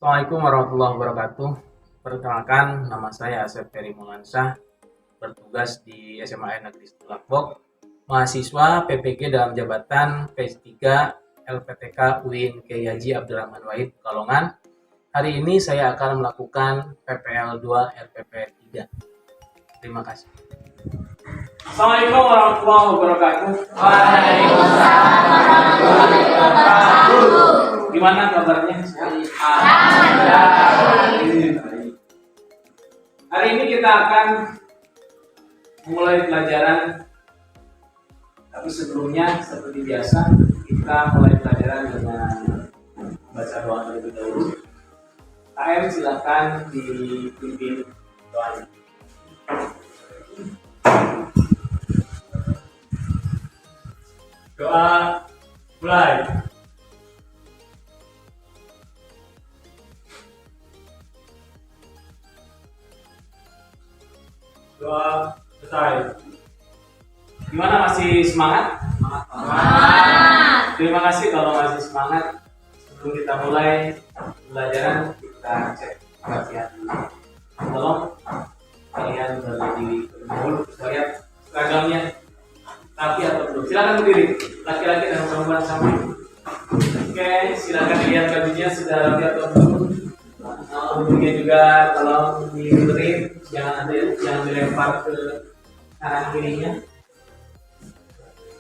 Assalamualaikum warahmatullahi wabarakatuh. Perkenalkan, nama saya Asep Ferry Mulansyah, bertugas di SMA Negeri Setulakbok, mahasiswa PPG dalam jabatan PS3 LPTK UIN Kiai Haji Abdurrahman Wahid Pekalongan. Hari ini saya akan melakukan PPL 2 LPP 3. Terima kasih. Assalamualaikum warahmatullahi wabarakatuh. Waalaikumsalam warahmatullahi wabarakatuh. Gimana kabarnya? Hari ini kita akan mulai pelajaran, tapi sebelumnya seperti biasa kita mulai pelajaran dengan baca doa terlebih dahulu. KM silakan dipimpin doanya. Doa mulai. Doa selesai. Gimana, masih semangat? Semangat. Terima kasih kalau masih semangat. Sebelum kita mulai pelajaran, kita cek perhatian. Tolong kalian berdiri dulu supaya seragamnya rapi atau belum. Silakan berdiri, laki-laki dan perempuan sama. Oke, silakan dilihat bajunya sudah rapi atau belum. Duduknya juga tolong dibenerin, jangan dilempar ke kanan kirinya.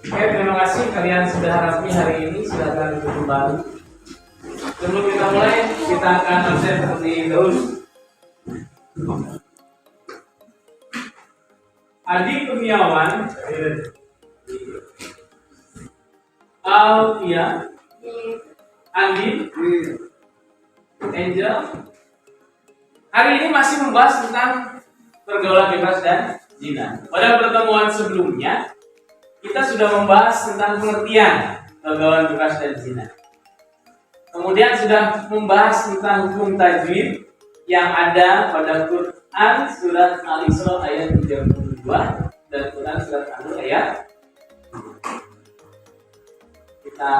Oke, terima kasih kalian sudah rapi hari ini. Silakan duduk kembali. Sebelum kita mulai, kita akan absen seperti dahulu. Adi Kurniawan, Alfia, Andi, Angel. Hari ini masih membahas tentang pergaulan bebas dan zina. Pada pertemuan sebelumnya, kita sudah membahas tentang pengertian pergaulan bebas dan zina. Kemudian sudah membahas tentang hukum tajwid yang ada pada Quran surat Al-Isra ayat 32 dan Quran surat An-Nur ayat. Kita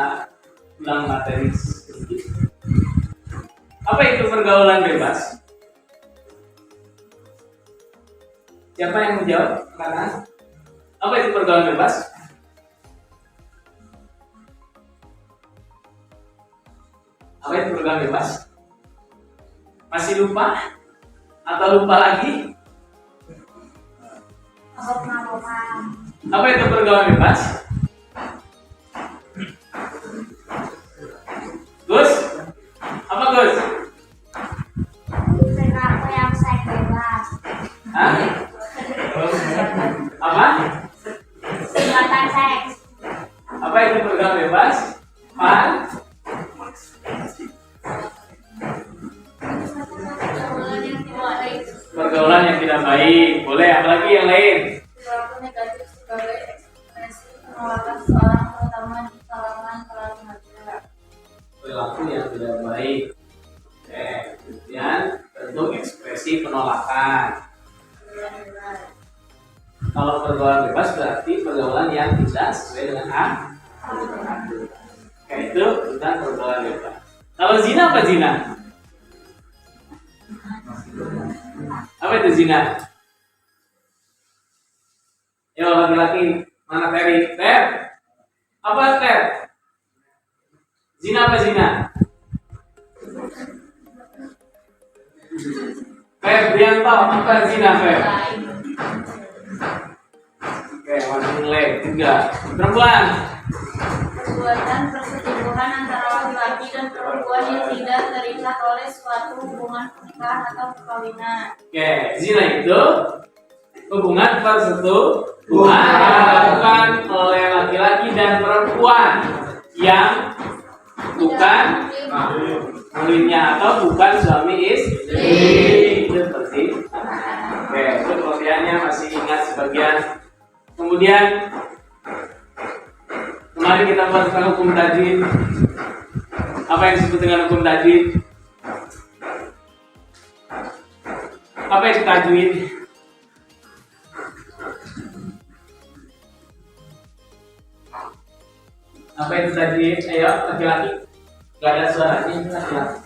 ulang materi sedikit. Apa itu pergaulan bebas? Siapa yang menjawab? Karena apa itu pergaulan bebas? Apa itu pergaulan bebas? Masih lupa? Atau lupa lagi? Apa itu pergaulan bebas? Gus? Apa Gus? Perilaku yang seks bebas. Hah? Apa? Tindakan seks. Apa itu pergaulan bebas? Pan? Pergaulan yang tidak baik. Boleh, apalagi yang lain? Perilaku negatif sebagai ekspresi penolakan seorang terutama di kalangan para remaja. Perilaku yang tidak baik. Oke, kemudian bentuk ekspresi penolakan. Kalau pergaulan bebas berarti pergaulan yang tidak sesuai dengan aturan. Oke, itu tentang pergaulan bebas. Kalau zina apa zina? Apa itu zina? Yo, laki-laki mana Ferry? Fer? Apa Fer? Zina apa zina? Fer, Brianto, apa zina Fer? Oke, masih nilai 3. Perempuan? Perbuatan persetubuhan antara laki-laki dan perempuan yang tidak terikat oleh suatu hubungan pernikahan atau perkawinan. Oke, zina itu hubungan persetubuhan yang dilakukan oleh laki-laki dan perempuan yang bukan mulimnya atau bukan suami istri. Itu seperti. Oke, itu pengertiannya masih ingat sebagian. Kemudian kemarin kita bahas tentang hukum tajwid. Apa yang disebut dengan hukum tajwid? Apa itu tajwid? Apa itu tajwid? Ayo, laki-laki. Gak ada suaranya, laki-laki.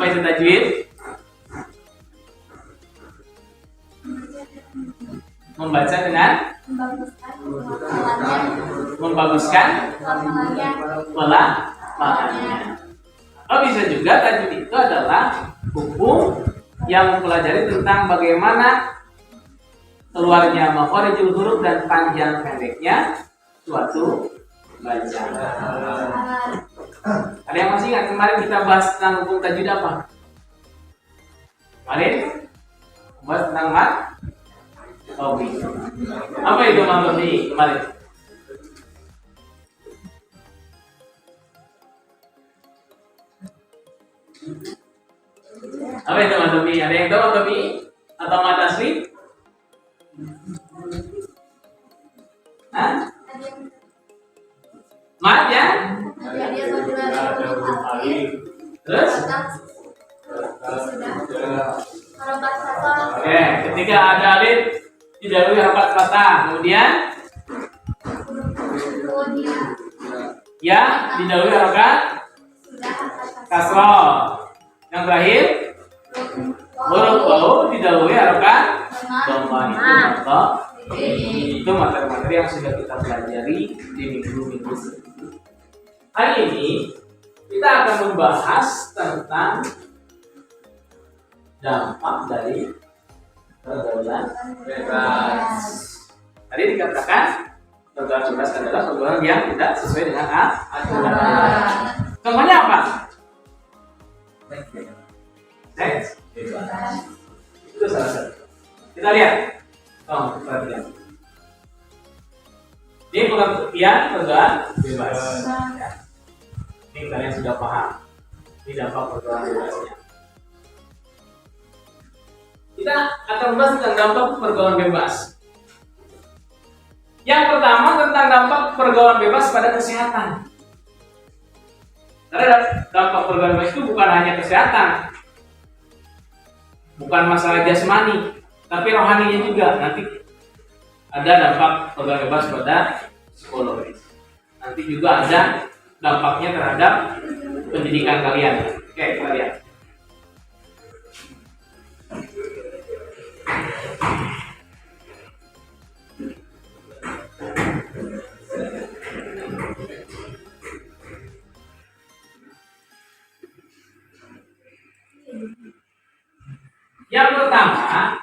Apa itu tajwid? Membaca dengan membaguskan pelafalannya. Oh, bisa juga tajwid itu adalah hukum yang mempelajari tentang bagaimana keluarnya makhorijul huruf dan panjang pendeknya suatu bacaan. Ada yang masih ingat kemarin kita bahas tentang hukum tajwid apa? Kemarin bahas tentang mat. Apa itu maksudnya kemarin? Apa itu Matomi? Ada yang tahu Matomi? Atau mata asli? Hah? Mat ya? Terus? Oke, ketika ada alif didahului harokat fathah, kemudian ya didahului harokat kasroh. Yang terakhir huruf bau didahului harokat dhammah. Itu materi-materi yang sudah kita pelajari di minggu-minggu sebelumnya. Hari ini kita akan membahas tentang dampak dari pergaulan bebas. Tadi dikatakan pergaulan bebas adalah pergaulan yang tidak sesuai dengan aturan. Contohnya apa? Seks bebas. Itu salah satu. Kita lihat. Perhatian. Ini pengertian pergaulan bebas. Ini kalian sudah paham. Ini dampak pergaulan bebasnya. Kita akan membahas tentang dampak pergaulan bebas. Yang pertama tentang dampak pergaulan bebas pada kesehatan. Karena dampak pergaulan bebas itu bukan hanya kesehatan, bukan masalah jasmani, tapi rohaninya juga. Nanti ada dampak pergaulan bebas pada psikologis. Nanti juga ada dampaknya terhadap pendidikan kalian. Oke, kita lihat. Yang pertama,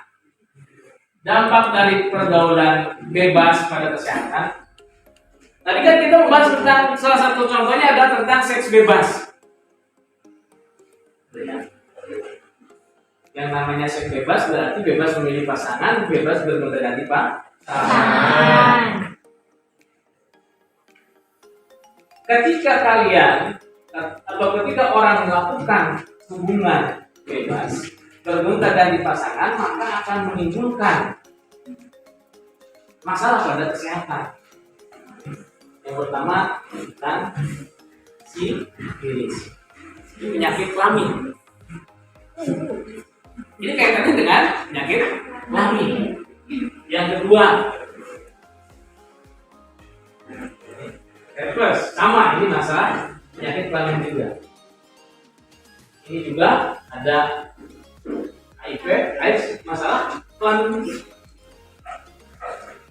dampak dari pergaulan bebas pada kesehatan. Tadi kan kita membahas tentang salah satu contohnya adalah tentang seks bebas. Yang namanya seks bebas berarti bebas memilih pasangan, bebas bergonta-ganti pasangan. Ketika kalian atau ketika orang melakukan hubungan bebas bergonta-ganti pasangan, maka akan menimbulkan masalah pada kesehatan. Yang pertama tentang sifilis, ini penyakit kelamin. Ini kaitannya dengan penyakit kelamin. Yang kedua, herpes, sama, ini masalah penyakit kelamin juga. Ini juga ada HIV, AIDS, masalah kelamin.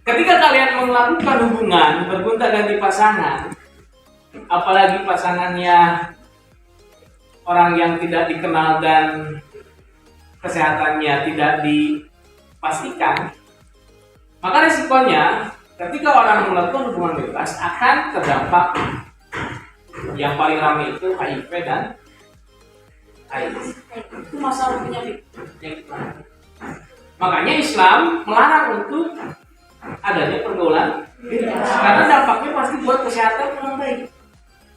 Ketika kalian melakukan hubungan bergonta-ganti pasangan, apalagi pasangannya orang yang tidak dikenal dan kesehatannya tidak dipastikan, maka resikonya ketika orang melakukan hubungan bebas akan terdampak yang paling ramai itu HIV dan AIDS. Itu masalah penyakit. Makanya Islam melarang untuk adanya pergaulan bebas, karena dampaknya pasti buat kesehatan kurang baik.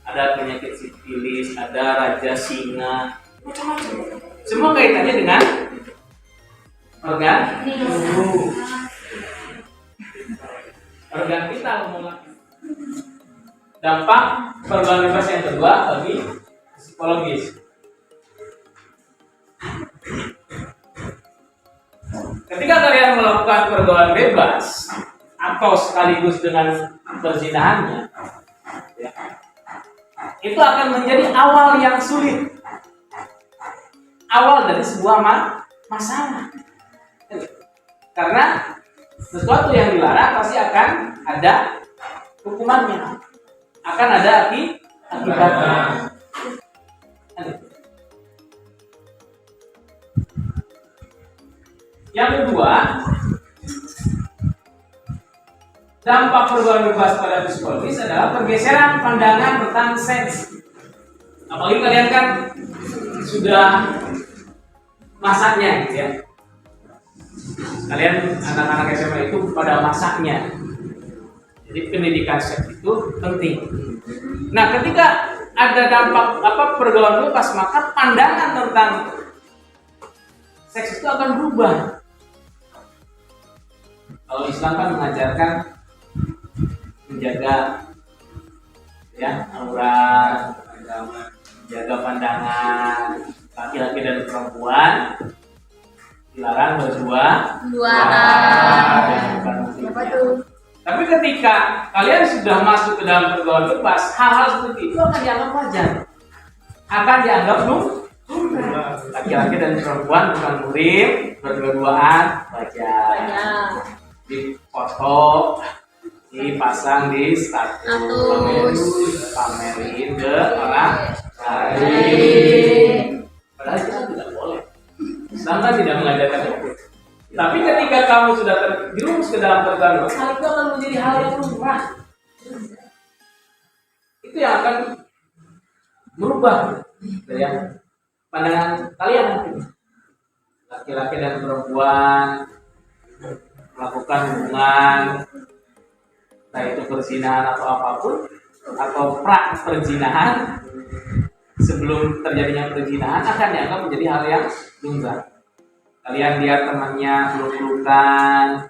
Ada penyakit sifilis, ada raja singa, macam-macam. Semua kaitannya dengan organ tubuh, organ vital. Dampak pergaulan bebas yang kedua bagi psikologis. Ketika kalian melakukan pergaulan bebas atau sekaligus dengan perzinahannya, ya, itu akan menjadi awal yang sulit. awal dari sebuah masalah. Karena sesuatu yang dilarang pasti akan ada hukumannya, akan ada akibatnya. Yang kedua, dampak pergaulan bebas pada psikologis adalah pergeseran pandangan tentang seks. Apalagi kalian kan sudah masaknya gitu ya. Kalian anak-anak SMA itu pada masaknya. Jadi pendidikan seks itu penting. Nah, ketika ada dampak pergaulan bebas, maka pandangan tentang seks itu akan berubah. Kalau Islam kan mengajarkan menjaga ya aurat, menjaga pandangan laki-laki dan perempuan, dilarang berduaan. Tapi ketika kalian sudah masuk ke dalam pergaulan bebas, hal-hal seperti itu akan dianggap wajar, akan dianggap laki-laki dan perempuan bukan murim, berdua-duaan wajar. Di foto, dipasang di status, pamerin ke orang lain. Padahal itu tidak boleh. Islam kan tidak mengajarkan itu. Tapi ketika kamu sudah terjerumus ke dalam pergaulan, hal itu akan menjadi hal yang lumrah. Itu yang akan merubah ya, pandangan kalian nanti. Laki-laki dan perempuan melakukan hubungan, entah itu perzinahan atau apapun, atau pra perzinahan, sebelum terjadinya perzinahan akan dianggap menjadi hal yang lumrah. Kalian lihat temannya peluk-pelukan,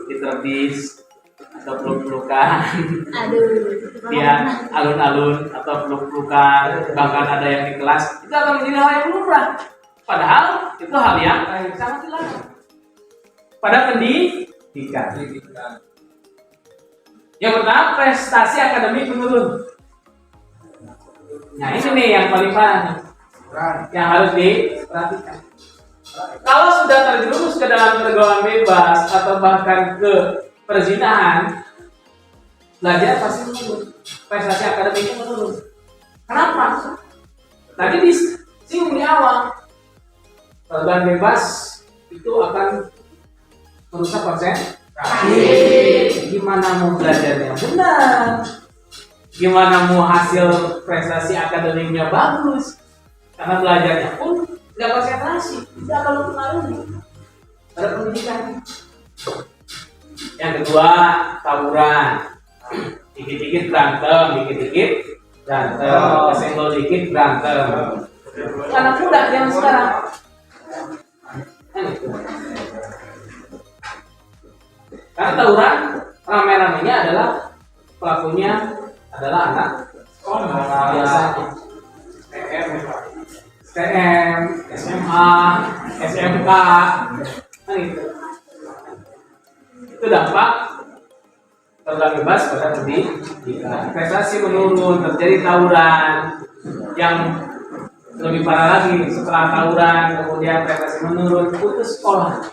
diterbis atau peluk-pelukan, dia alun-alun atau peluk-pelukan, bahkan ada yang di kelas, itu akan menjadi hal yang lumrah. Padahal itu hal yang sangat dilarang pada pendidikan. Yang pertama, prestasi akademik menurun. Nah ini nih yang paling parah, yang harus diperhatikan. Kalau sudah terjerumus ke dalam pergaulan bebas atau bahkan ke perzinahan, belajar pasti menurun, prestasi akademiknya menurun. Kenapa? Tadi disinggung di awal, pergaulan bebas itu akan merusak konsentrasi. Gimana mau belajarnya benar? Gimana mau hasil prestasi akademiknya bagus? Karena belajarnya pun tidak konsentrasi, tidak akan mempengaruhi pada pendidikan. Yang kedua, tawuran. Dikit-dikit berantem, kesenggol dikit berantem. Anak muda yang sekarang. Karena tawuran rame-ramenya adalah pelakunya adalah anak biasanya STM, SMA, SMK, itu dampak pergaulan bebas pada pendidikan. Prestasi menurun, terjadi tawuran. Yang lebih parah lagi, setelah tawuran kemudian prestasi menurun, putus sekolah.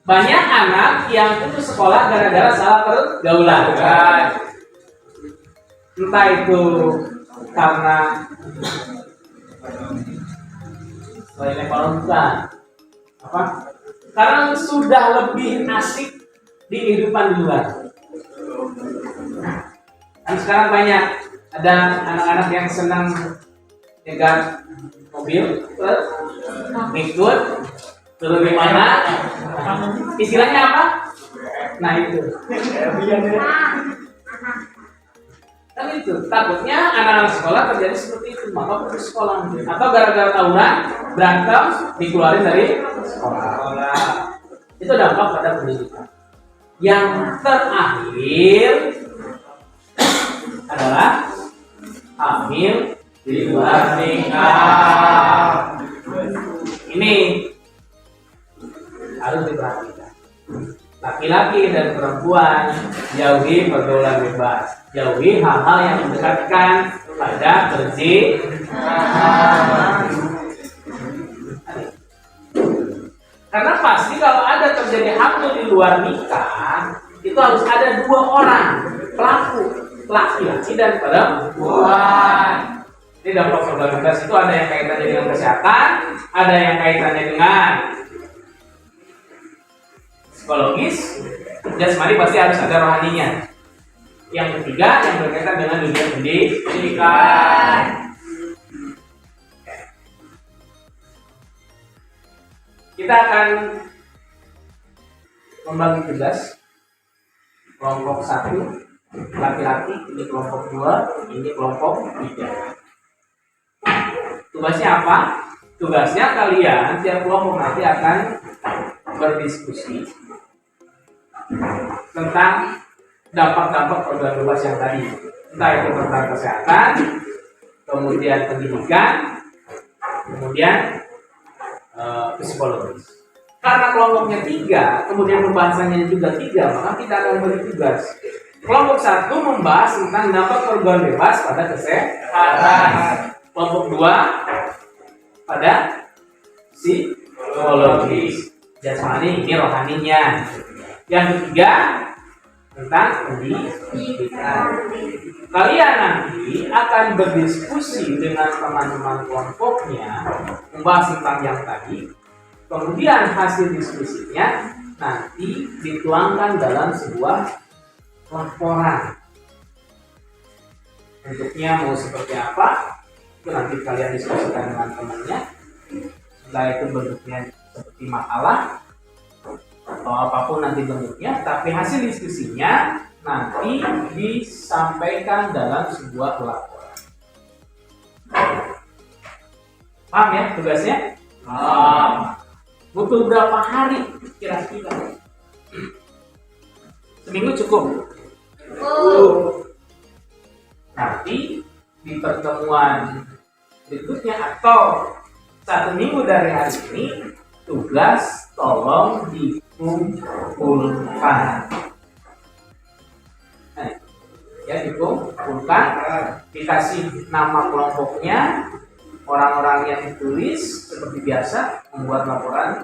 Banyak anak yang putus sekolah gara-gara salah pergaulan. Entah itu karena selain ekonomi apa? Karena sudah lebih asik di kehidupan di luar. Dan sekarang banyak ada anak-anak yang senang nyegat mobil, ikut turun di mana? Istilahnya apa? Nah itu. Kan itu, takutnya anak-anak sekolah terjadi seperti itu, maka putus sekolah. Atau gara-gara tawuran, berantem, dikeluarin dari sekolah. Itu dampak pada pendidikan. Yang terakhir adalah hamil di luar nikah. Ini harus diperhatikan. Laki-laki dan perempuan jauhi pergaulan bebas, jauhi hal-hal yang mendekatkan pada perzinahan. luar nikah itu harus ada 2 orang pelaku, laki-laki dan perempuan. Jadi dampak solidaritas itu ada yang kaitannya dengan kesehatan, ada yang kaitannya dengan psikologis, jasmani pasti harus ada rohaninya. Yang ketiga yang berkaitan dengan dunia pendidikan. Kita akan membagi tugas. Kelompok 1 laki-laki, ini kelompok 2, ini kelompok 3. Tugasnya apa? Tugasnya kalian tiap kelompok nanti akan berdiskusi tentang dampak-dampak program bebas yang tadi, entah itu tentang kesehatan, kemudian pendidikan, kemudian psikologis. Karena kelompoknya 3, kemudian pembahasannya juga 3, maka kita akan beri tugas. Kelompok 1 membahas tentang dampak program bebas pada kesehatan. Kelompok 2 pada psikologis, jasmani, ini rohaninya. Yang ketiga tentang pendidikan. Kalian nanti akan berdiskusi dengan teman-teman kelompoknya membahas tentang yang tadi. Kemudian hasil diskusinya nanti dituangkan dalam sebuah laporan. Bentuknya mau seperti apa? Itu nanti kalian diskusikan dengan temannya. Setelah itu bentuknya seperti makalah atau apapun nanti bentuknya, tapi hasil diskusinya nanti disampaikan dalam sebuah laporan. Paham ya tugasnya? Butuh berapa hari kira-kira? Seminggu cukup? Nanti di pertemuan berikutnya atau 1 minggu dari hari ini, tugas tolong dikumpulkan. Ya, dikumpulkan, dikasih nama kelompoknya, orang-orang yang ditulis seperti biasa, membuat laporan,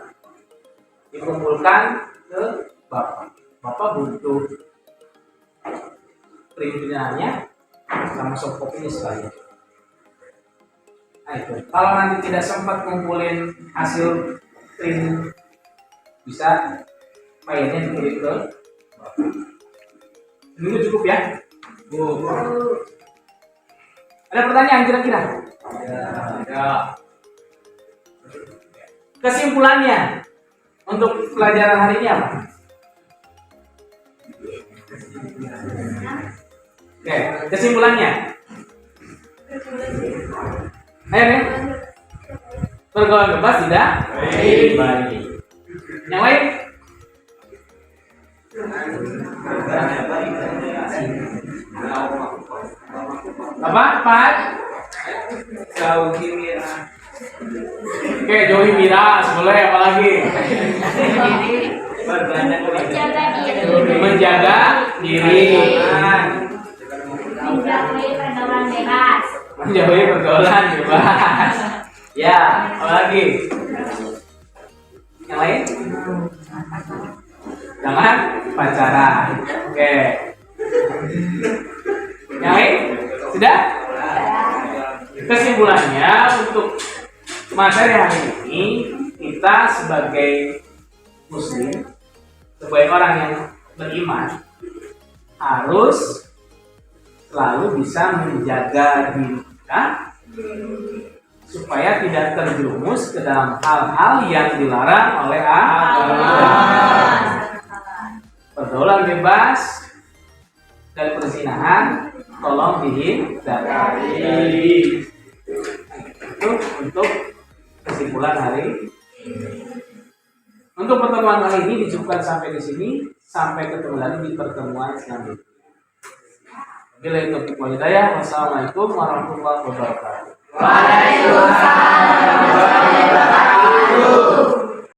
dikumpulkan ke Bapak. Bapak butuh perizinannya sama softcopy sekalian. Nah itu, kalau nanti tidak sempat ngumpulin hasil print, bisa filenya dikirim ke Bapak. Seminggu cukup ya? Ada pertanyaan kira-kira? Ya. Kesimpulannya untuk pelajaran hari ini apa? Oke, kesimpulannya. Ayo nih. Pergaulan bebas tidak? Baik. Yang lain? Apa? Pak? Jauhi miras. Oke, jauhi miras. Boleh apa lagi? Menjaga diri. Menjauhi pergaulan bebas. Menjauhi pergaulan bebas. Ya, apa lagi? Yang lain? Jangan pacaran. Oke. Yang lain? Sudah? Kesimpulannya untuk materi hari ini, kita sebagai muslim, sebagai orang yang beriman, harus selalu bisa menjaga diri kita supaya tidak terjerumus ke dalam hal-hal yang dilarang oleh Allah. Pergaulan bebas dan perzinahan tolong dihindari. Itu untuk kesimpulan hari. Untuk pertemuan kali ini dicukupkan sampai di sini. Sampai ketemu lagi di pertemuan selanjutnya. Wabillahi taufiq wal hidayah. Wassalamualaikum warahmatullahi wabarakatuh. Waalaikumsalam warahmatullahi wabarakatuh.